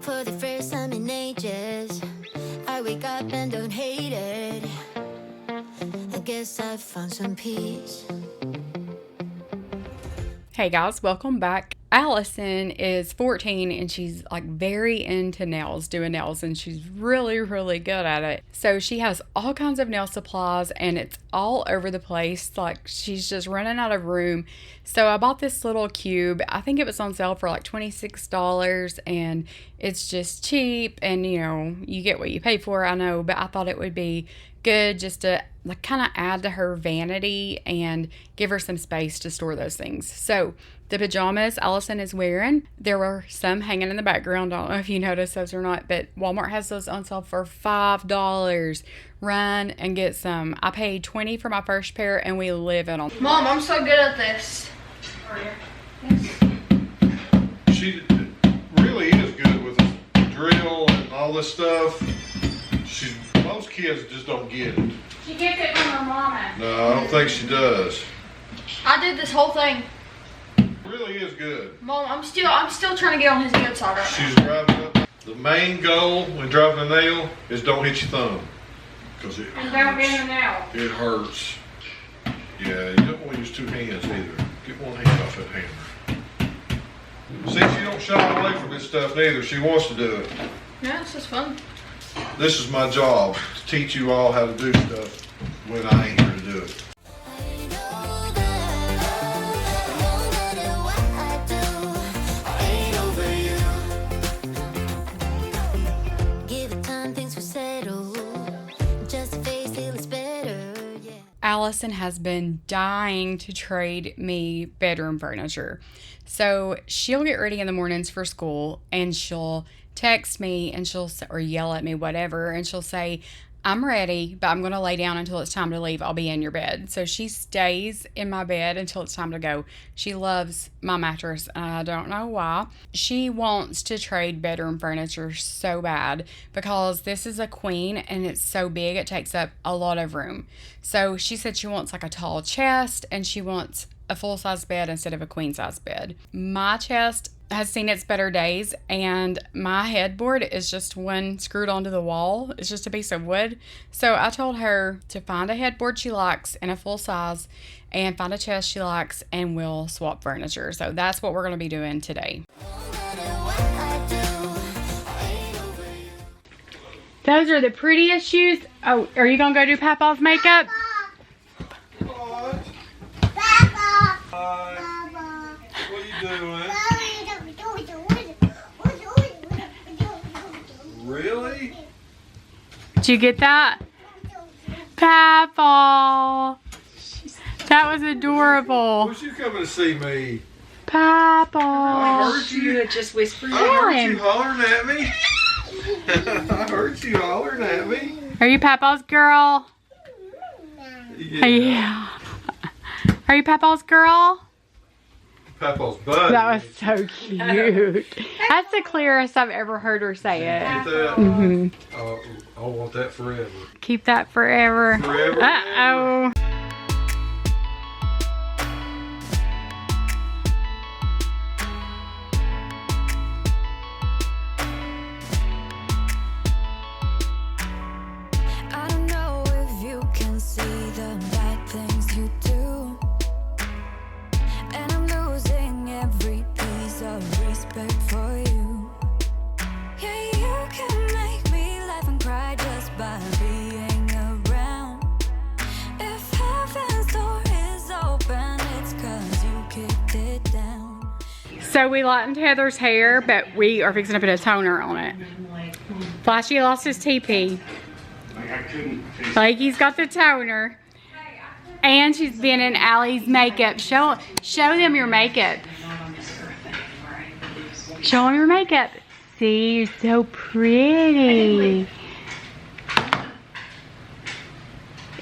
For the first time in ages, I wake up and don't hate it. I guess I found some peace. Hey guys, welcome back. Allison is 14 and she's like very into nails, doing nails, and she's really good at it. So she has all kinds of nail supplies and it's all over the place. Like she's just running out of room. So I bought this little cube. I think it was on sale for like $26 and it's just cheap and you know, you get what you pay for, I know, but I thought it would be good just to like kind of add to her vanity and give her some space to store those things. So the pajamas Allison is wearing, there were some hanging in the background. I don't know if you noticed those or not, but Walmart has those on sale for $5. Run and get some. I paid $20 for my first pair and we live in them. Mom, I'm so good at this. She really is good with the drill and all this stuff. Most kids just don't get it. She gets it from her mama. No, I don't think she does. I did this whole thing. Really is good. Mom, I'm still trying to get on his good side right She's driving up. The main goal when driving a nail is don't hit your thumb. Because it now. And don't get in the nail. It hurts. Yeah, you don't want to use two hands either. Get one hand off that hammer. See, she don't shy away from this stuff neither. She wants to do it. Yeah, this is fun. This is my job, to teach you all how to do stuff when I ain't here to do it. Allison has been dying to trade me bedroom furniture. So she'll get ready in the mornings for school and she'll text me and or yell at me, whatever, and she'll say, I'm ready, but I'm going to lay down until it's time to leave. I'll be in your bed. So she stays in my bed until it's time to go. She loves my mattress, and I don't know why. She wants to trade bedroom furniture so bad because this is a queen and it's so big, it takes up a lot of room. So she said she wants like a tall chest and she wants a full-size bed instead of a queen-size bed. My chest has seen its better days and my headboard is just one screwed onto the wall. It's just a piece of wood. So I told her to find a headboard she likes in a full size and find a chest she likes and we'll swap furniture. So that's what we're going to be doing today. Those are the prettiest shoes. Oh, are you going to go do Papa's makeup? What? What are you doing? Really? Did you get that? Papa. That was adorable. Was you coming to see me? Papa. I heard You had just whispered. I heard you hollering at me. I heard you hollering at me. Are you Papa's girl? Yeah. Are you Papa's girl? Papa's buddy. That was so cute. That's the clearest I've ever heard her say it. Get that? Mm-hmm. I want that forever. Keep that forever. Forever. Uh-oh. I don't know if you can see the bad things you do, and I'm losing every piece of respect for you. Yeah, you can make me laugh and cry just by being around. If heaven's door is open, it's 'cause you kicked it down. So we lightened Heather's hair, but we are fixing to put a toner on it. Flashy lost his TP. Blakey's got the toner. And she's been in Allie's makeup. Show them your makeup. Show them your makeup. See, you're so pretty.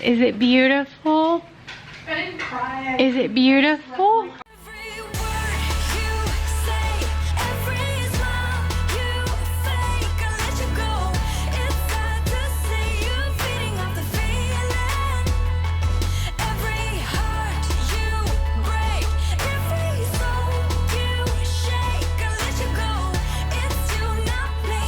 Is it beautiful? I didn't cry. Is it beautiful? Every word you say, every smile you fake, I let you go. It's sad to see you feeding off the feeling. Every heart you break, every soul you shake, I let you go. It's you, not me.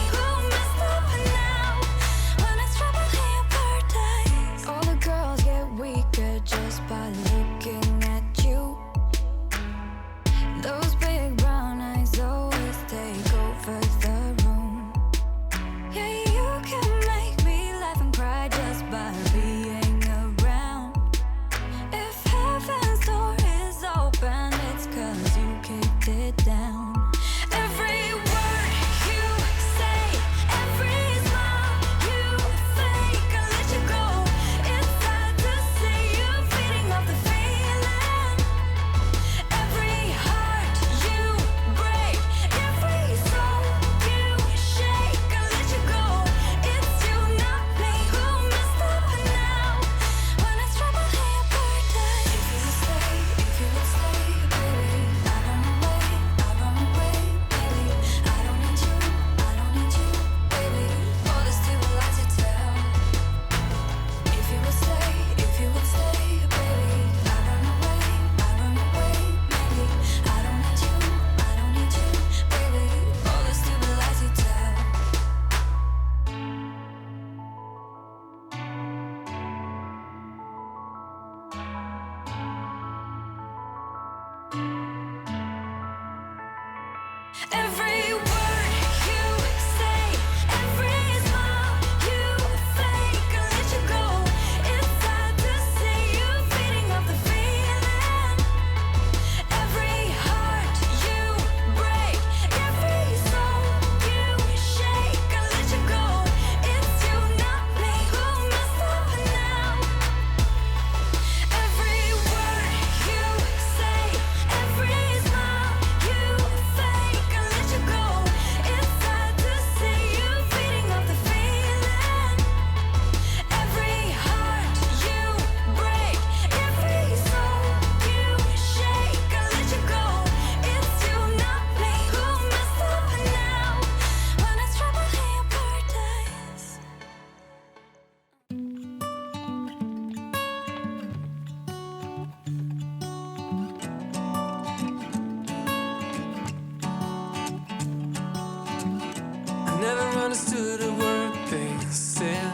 understood a word they said.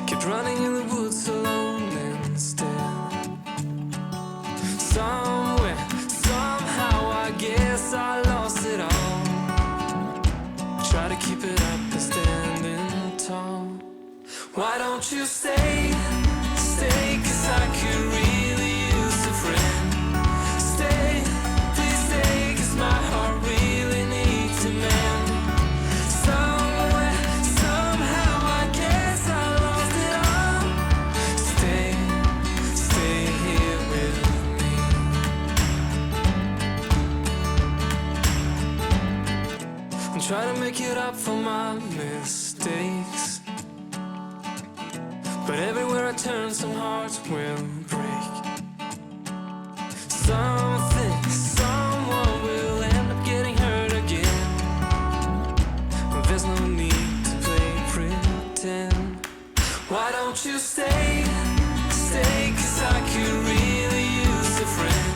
Kept running in the woods alone instead. Somewhere, somehow, I guess I lost it all. Try to keep it up and standing tall. Why don't you stay, stay, 'cause I could really use a friend. Stay, please stay, 'cause my heart really needs a man. Somewhere, somehow, I guess I lost it all. Stay, stay here with me. And try to make it up for my mistakes. But everywhere I turn, some hearts will break. Something, someone will end up getting hurt again. There's no need to play pretend. Why don't you stay, stay, 'cause I could really use a friend.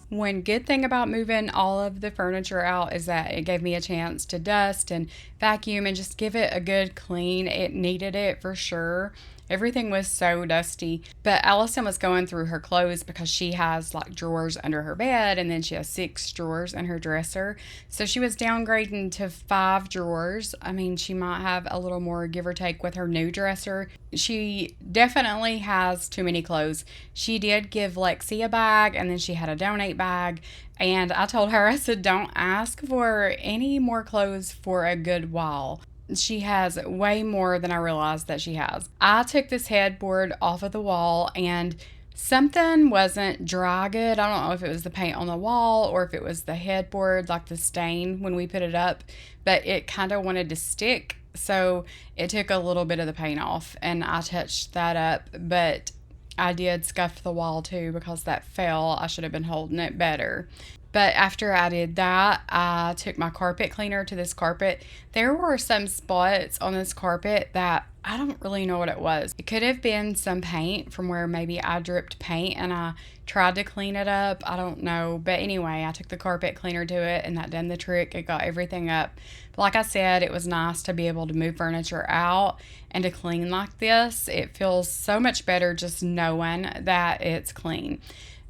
One good thing about moving all of the furniture out is that it gave me a chance to dust and vacuum and just give it a good clean. It needed it for sure. Everything was so dusty. But Allison was going through her clothes because she has like drawers under her bed, and then she has 6 drawers in her dresser. So she was downgrading to 5 drawers. I mean, she might have a little more give or take with her new dresser. She definitely has too many clothes. She did give Lexi a bag, and then she had a donate bag. And I told her, I said, don't ask for any more clothes for a good while. She has way more than I realized that she has. I took this headboard off of the wall and something wasn't dry good. I don't know if it was the paint on the wall or if it was the headboard, like the stain when we put it up, but it kind of wanted to stick. So it took a little bit of the paint off and I touched that up, but I did scuff the wall too because that fell. I should have been holding it better. But after I did that, I took my carpet cleaner to this carpet. There were some spots on this carpet that I don't really know what it was. It could have been some paint from where maybe I dripped paint and I tried to clean it up. I don't know. But anyway, I took the carpet cleaner to it and that done the trick. It got everything up. But like I said, it was nice to be able to move furniture out and to clean like this. It feels so much better just knowing that it's clean.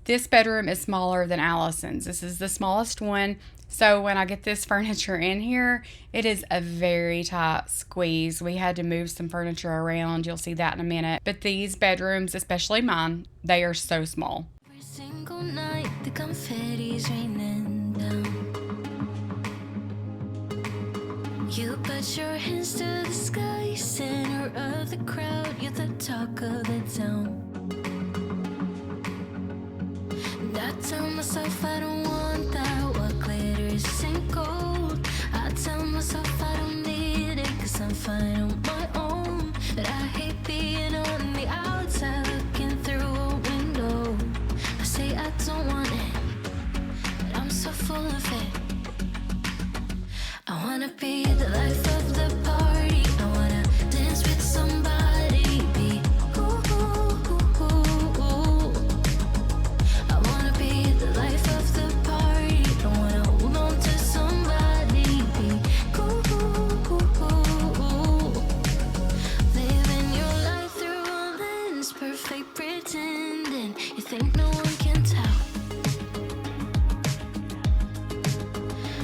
This bedroom is smaller than Allison's. This is the smallest one. So when I get this furniture in here, it is a very tight squeeze. We had to move some furniture around. You'll see that in a minute. But these bedrooms, especially mine, they are so small. Every single night, the confetti's raining down. You put your hands to the sky, center of the crowd. You're the talk of the town. I tell myself I don't want that, what glitters ain't gold. I tell myself I don't need it, 'cause I'm fine on my own. But I hate being on the outside looking through a window. I say I don't want it, but I'm so full of it. I wanna be the life of the party. I wanna dance with somebody, be ooh, ooh, ooh, ooh, ooh. I wanna be the life of the party. I wanna hold on to somebody, be ooh, ooh, ooh, ooh. Living your life through a lens, perfect pretending. You think no one can tell,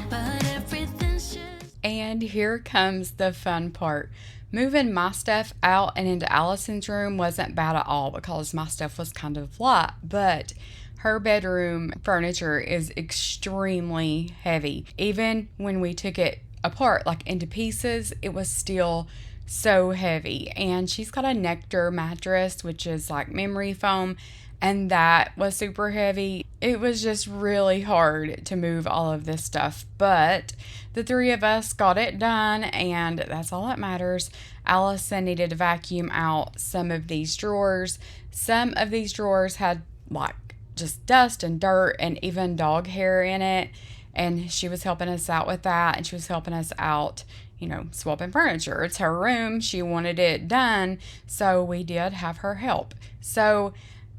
but everything's just. And here comes the fun part. Moving my stuff out and into Allison's room wasn't bad at all because my stuff was kind of light, but her bedroom furniture is extremely heavy. Even when we took it apart, like into pieces, it was still so heavy. And she's got a Nectar mattress, which is like memory foam, and that was super heavy. It was just really hard to move all of this stuff, but the 3 of us got it done, and that's all that matters. Allison needed to vacuum out some of these drawers. Some of these drawers had like just dust and dirt and even dog hair in it, and she was helping us out with that, and she was helping us out, you know, swapping furniture. It's her room. She wanted it done, so we did have her help. So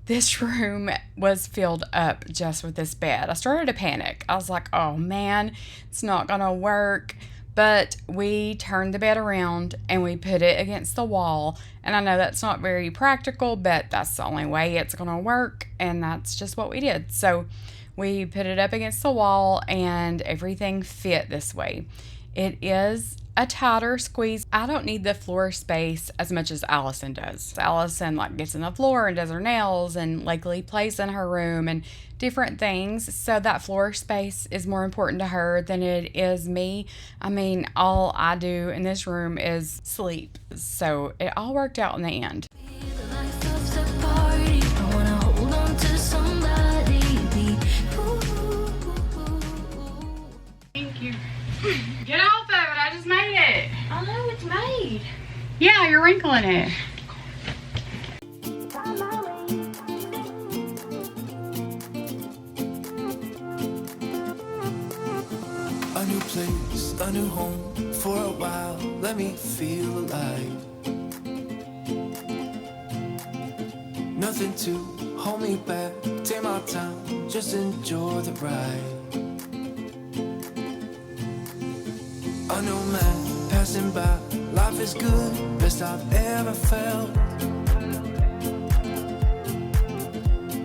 this room was filled up just with this bed. I started to panic. I was like, oh man, it's not gonna work. But we turned the bed around and we put it against the wall. And I know that's not very practical, but that's the only way it's going to work. And that's just what we did. So we put it up against the wall and everything fit this way. It is a tighter squeeze. I don't need the floor space as much as Allison does. Allison gets in the floor and does her nails and likely plays in her room and different things. So that floor space is more important to her than it is me. I mean, all I do in this room is sleep. So it all worked out in the end. The life of the party. I wanna hold on to somebody. Thank you. Get off of it. I just made it. I know it's made. Yeah, you're wrinkling it. A new place, a new home. For a while, let me feel alive. Nothing to hold me back. Take my time, just enjoy the ride. A new man passing by. Life is good, best I've ever felt.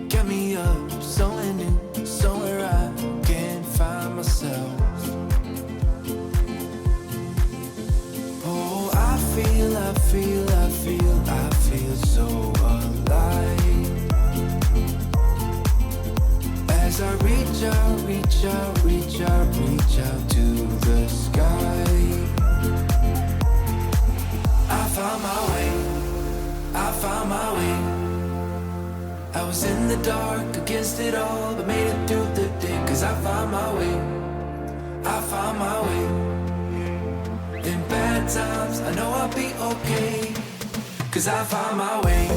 Get me up, somewhere new, somewhere I can find myself. Oh, I feel so alive. As I reach out to the sky. I found my way. I was in the dark against it all, but made it through the day. Cause I found my way. In bad times, I know I'll be okay. Cause I found my way.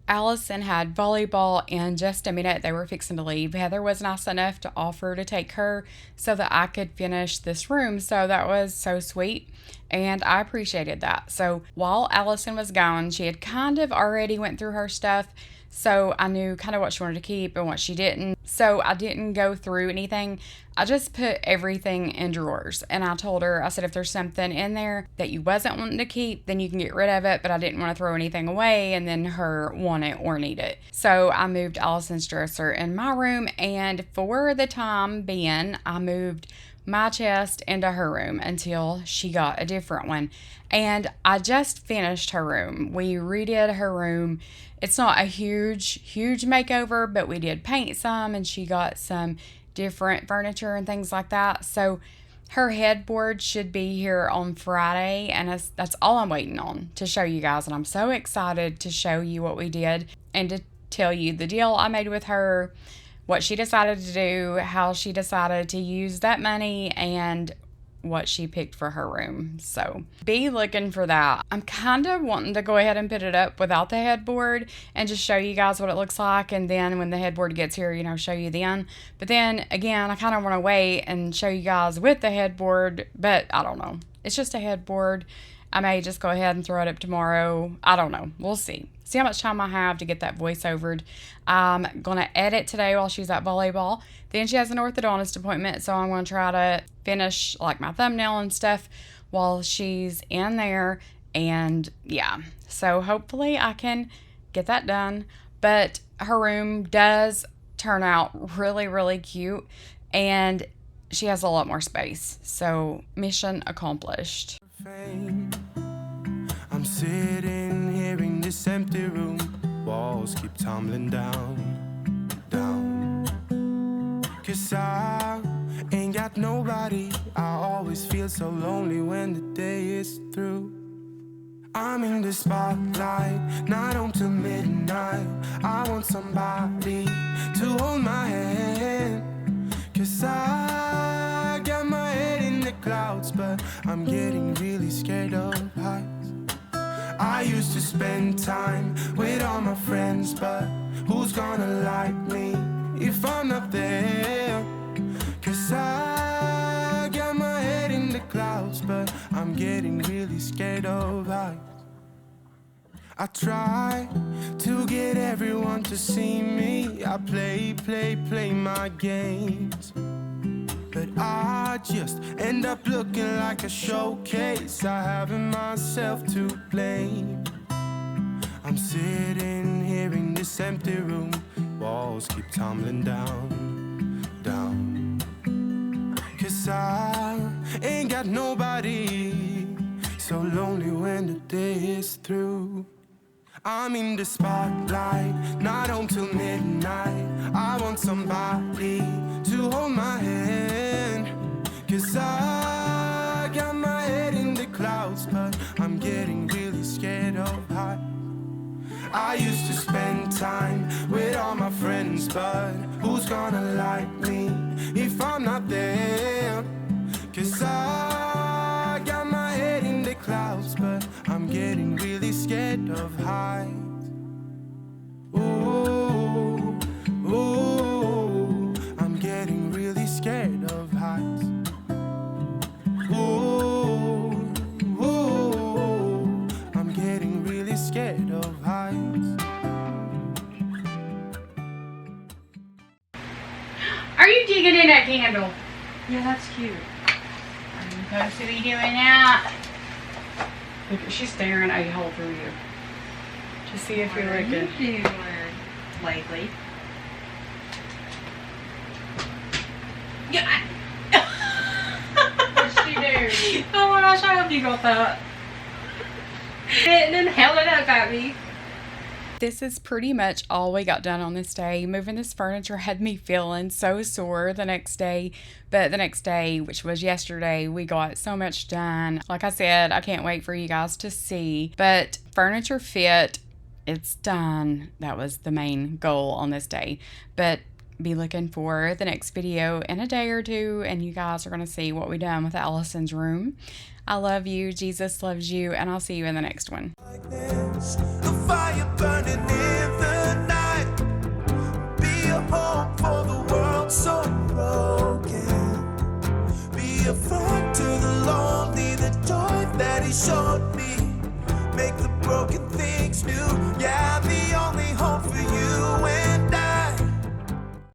Allison had volleyball in just a minute. They were fixing to leave. Heather was nice enough to offer to take her so that I could finish this room. So that was so sweet. And I appreciated that. So while Allison was gone, she had kind of already went through her stuff. So I knew kind of what she wanted to keep and what she didn't. So I didn't go through anything. I just put everything in drawers. And I told her, I said, if there's something in there that you wasn't wanting to keep, then you can get rid of it. But I didn't want to throw anything away and then her want it or need it. So I moved Allison's dresser in my room. And for the time being, I moved my chest into her room until she got a different one. And I just finished her room. We redid her room. It's not a huge makeover, but we did paint some and she got some different furniture and things like that. So her headboard should be here on Friday, and that's all I'm waiting on to show you guys. And I'm so excited to show you what we did and to tell you the deal I made with her, what she decided to do, how she decided to use that money, and what she picked for her room. So be looking for that. I'm kind of wanting to go ahead and put it up without the headboard and just show you guys what it looks like, and then when the headboard gets here, show you then. But then again, I kind of want to wait and show you guys with the headboard, but I don't know. It's just a headboard. I may just go ahead and throw it up tomorrow. I don't know. We'll see. See how much time I have to get that voiceovered. I'm going to edit today while she's at volleyball. Then she has an orthodontist appointment, so I'm going to try to finish my thumbnail and stuff while she's in there. And yeah, so hopefully I can get that done. But her room does turn out really, really cute. And she has a lot more space. So mission accomplished. I'm sitting here in this empty room. Walls keep tumbling down. Cause I ain't got nobody. I always feel so lonely when the day is through. I'm in the spotlight, night on till midnight. I want somebody to hold my hand. Cause I got my head in the clouds, but I'm getting really scared of heights. I used to spend time with all my friends, but who's gonna like me if I'm not there? Cause I got my head in the clouds, but I'm getting really scared of heights. I try to get everyone to see me. I play my games, but I just end up looking like a showcase. I haven't myself to blame. I'm sitting here in this empty room. Walls keep tumbling down, down. 'Cause I ain't got nobody. So lonely when the day is through. I'm in the spotlight, not home till midnight. I want somebody to hold my hand. 'Cause I got my head in the clouds, but I'm getting really scared of heights. I used to spend time with all my friends, but who's gonna like me if I'm not there? 'Cause I got my head in the clouds, but I'm getting really scared of heights. Ooh, ooh, I'm getting really scared of heights. Ooh, ooh, I'm getting really scared of heights. Are you digging in that candle? Yeah, that's cute. Are you supposed to be doing that? Look, she's staring a hole through you to see if you're looking. What are you doing lately? Yeah. What'd she do? Oh my gosh, I hope you got that. And then held it up at me. This is pretty much all we got done on this day. Moving this furniture had me feeling so sore the next day. But the next day, which was yesterday, we got so much done. Like I said, I can't wait for you guys to see. But furniture fit, it's done. That was the main goal on this day. But be looking for the next video in a day or two, and you guys are going to see what we done with Allison's room. I love you. Jesus loves you, and I'll see you in the next one. The fire burning in the night. Be a home for the world so broken. Be a friend to the lonely, the joy that he showed me. Make the broken things new. Yeah.